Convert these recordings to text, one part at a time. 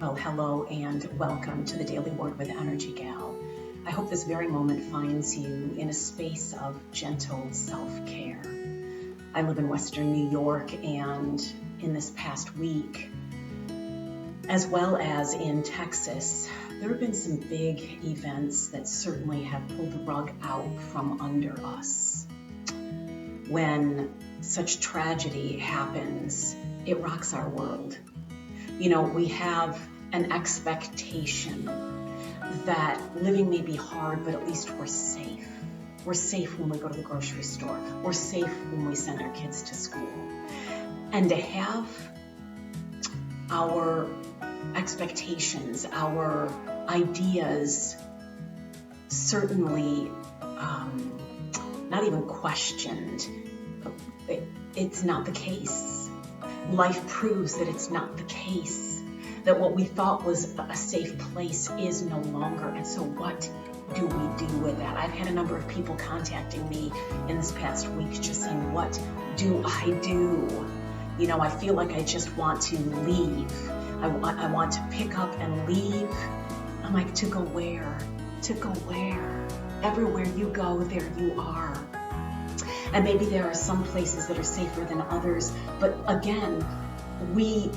Well, hello and welcome to the Daily Word with EnergieGal. I hope this very moment finds you in a space of gentle self-care. I live in Western New York, and in this past week, as well as in Texas, there have been some big events that certainly have pulled the rug out from under us. When such tragedy happens, it rocks our world. You know, we have an expectation that living may be hard, but at least we're safe. We're safe when we go to the grocery store. We're safe when we send our kids to school. And to have our expectations, our ideas certainly not even questioned, it's not the case. Life proves that it's not the case, that what we thought was a safe place is no longer. And so what do we do with that? I've had a number of people contacting me in this past week just saying, what do I do? You know, I feel like I just want to leave. I want to pick up and leave. I'm like, to go where? To go where? Everywhere you go, there you are. And maybe there are some places that are safer than others, but again, we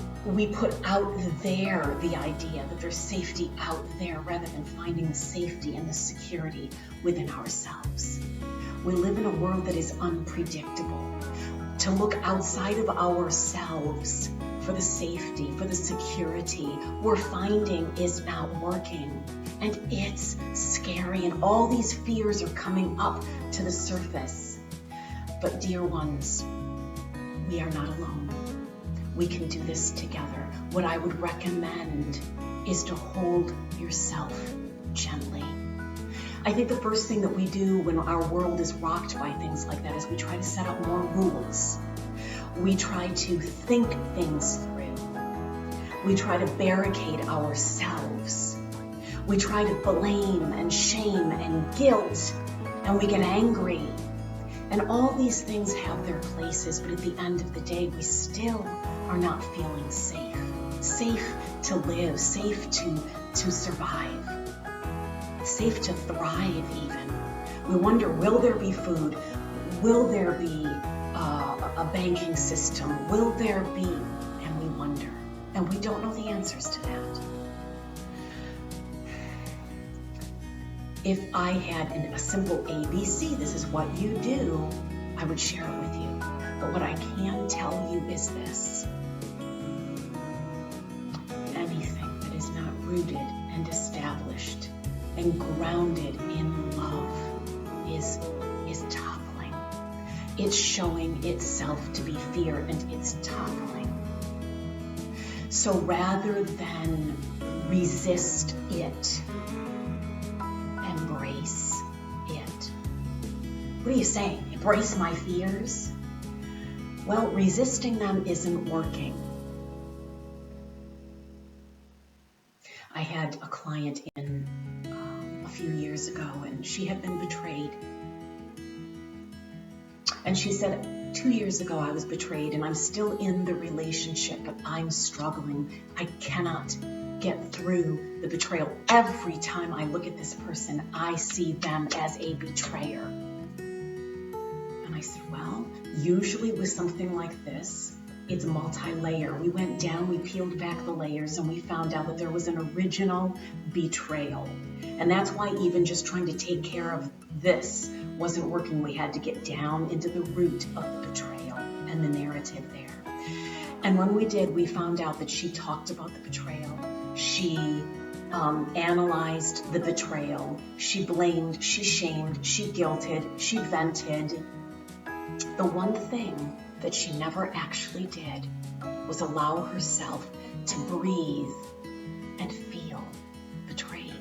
put out there the idea that there's safety out there rather than finding the safety and the security within ourselves. We live in a world that is unpredictable. To look outside of ourselves for the safety, for the security we're finding is not working. And it's scary, and all these fears are coming up to the surface. But dear ones, we are not alone. We can do this together. What I would recommend is to hold yourself gently. I think the first thing that we do when our world is rocked by things like that is we try to set up more rules. We try to think things through. We try to barricade ourselves. We try to blame and shame and guilt, and we get angry. And all these things have their places, but at the end of the day, we still are not feeling safe. Safe to live, safe to survive, safe to thrive even. We wonder, will there be food? Will there be a banking system? Will there be? And we wonder, and we don't know the answers to that. If I had a simple ABC, this is what you do, I would share it with you. But what I can tell you is this. Anything that is not rooted and established and grounded in love is toppling. It's showing itself to be fear, and it's toppling. So rather than resist it, embrace it. What are you saying? Embrace my fears? Well, resisting them isn't working. I had a client in a few years ago, and she had been betrayed. And she said, 2 years ago I was betrayed, and I'm still in the relationship, but I'm struggling. I cannot get through the betrayal. Every time I look at this person, I see them as a betrayer. And I said, well, usually with something like this, it's multi-layer. We went down, we peeled back the layers, and we found out that there was an original betrayal. And that's why even just trying to take care of this wasn't working. We had to get down into the root of the betrayal and the narrative there. And when we did, we found out that she talked about the betrayal. She analyzed the betrayal. She blamed, she shamed, she guilted, she vented. The one thing that she never actually did was allow herself to breathe and feel betrayed.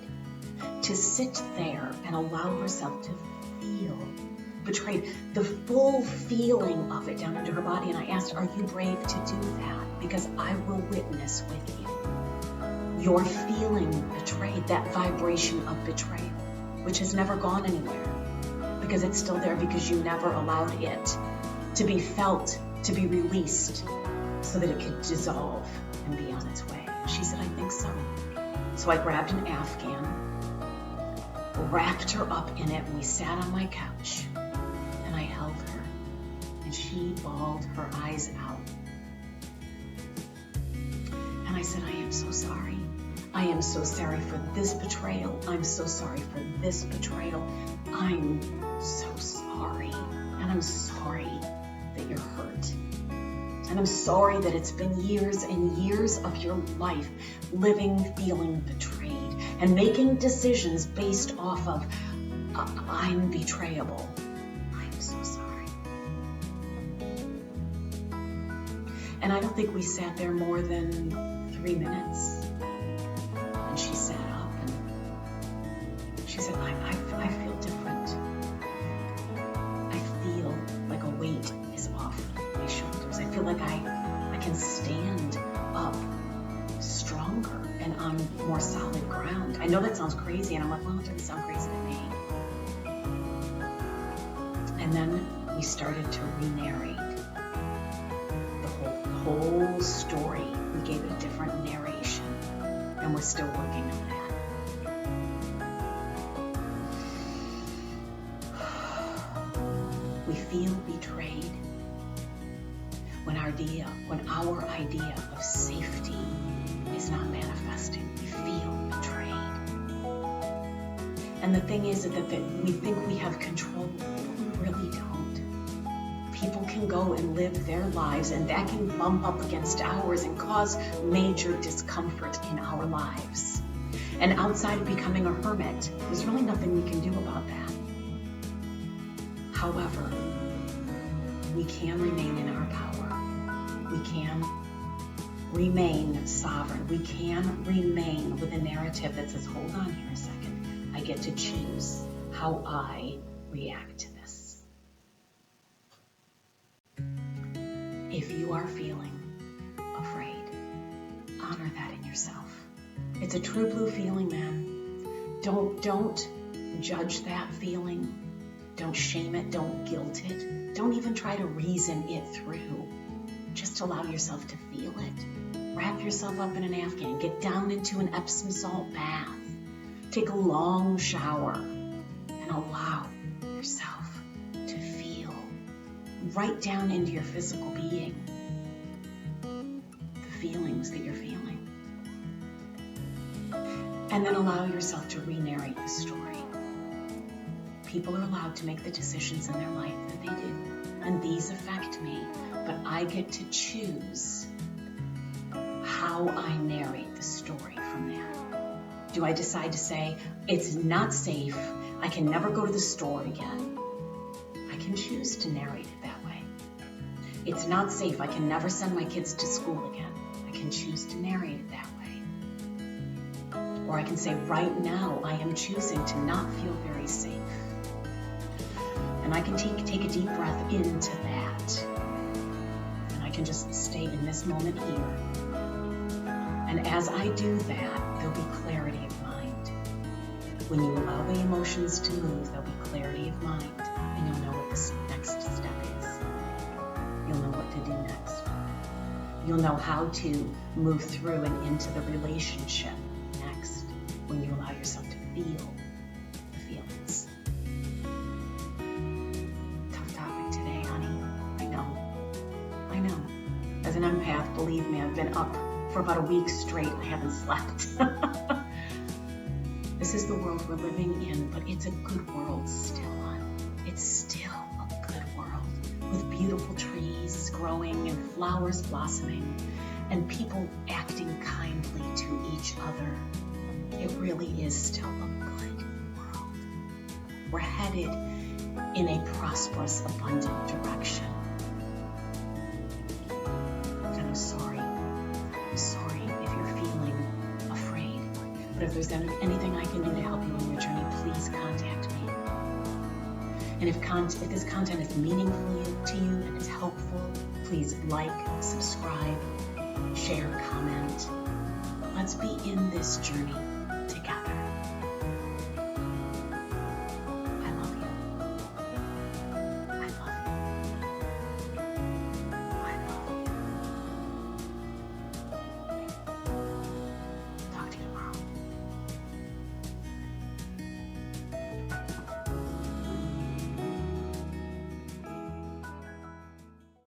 To sit there and allow herself to feel betrayed. The full feeling of it down into her body. And I asked, are you brave to do that? Because I will witness with you. You're feeling betrayed, that vibration of betrayal, which has never gone anywhere because it's still there, because you never allowed it to be felt, to be released so that it could dissolve and be on its way. She said, I think so. So I grabbed an Afghan, wrapped her up in it, and we sat on my couch, and I held her, and she bawled her eyes out. And I said, I am so sorry. I am so sorry for this betrayal. I'm so sorry for this betrayal. I'm so sorry. And I'm sorry that you're hurt. And I'm sorry that it's been years and years of your life living, feeling betrayed, and making decisions based off of, I'm betrayable. I'm so sorry. And I don't think we sat there more than 3 minutes. And she sat up and she said, I feel different. I feel like a weight is off my shoulders. I feel like I can stand up stronger and on more solid ground. I know that sounds crazy, and I'm like, well, it doesn't sound crazy to me. And then we started to re-narrate the whole story. We gave it a different narration, and we're still working on that. We feel betrayed when our idea of safety is not manifesting. We feel betrayed. And the thing is that we think we have control, but we really don't. People can go and live their lives, and that can bump up against ours and cause major discomfort in our lives. And outside of becoming a hermit, there's really nothing we can do about that. However, we can remain in our power. We can remain sovereign. We can remain with a narrative that says, hold on here a second. I get to choose how I react to this. If you are feeling afraid, honor that in yourself. It's a true blue feeling, man. Don't judge that feeling. Don't shame it. Don't guilt it. Don't even try to reason it through. Just allow yourself to feel it. Wrap yourself up in an Afghan. Get down into an Epsom salt bath. Take a long shower and allow yourself to feel right down into your physical being the feelings that you're feeling. And then allow yourself to re-narrate the story. People are allowed to make the decisions in their life that they do, and these affect me, but I get to choose how I narrate the story from there. Do I decide to say, it's not safe, I can never go to the store again? I can choose to narrate it that way. It's not safe, I can never send my kids to school again. I can choose to narrate it that way. Or I can say, right now, I am choosing to not feel very safe. And I can take a deep breath into that. And I can just stay in this moment here. And as I do that, there'll be clarity of mind. When you allow the emotions to move, there'll be clarity of mind. And you'll know what the next step is. You'll know what to do next. You'll know how to move through and into the relationship next when you allow yourself to feel the feelings. As an empath, believe me, I've been up for about a week straight. I haven't slept. This is the world we're living in, but it's a good world still, It's still a good world with beautiful trees growing and flowers blossoming and people acting kindly to each other. It really is still a good world. We're headed in a prosperous, abundant direction. I'm sorry if you're feeling afraid. But if there's anything I can do to help you on your journey, please contact me. And if this content is meaningful to you and is helpful, please like, subscribe, share, comment. Let's be in this journey together.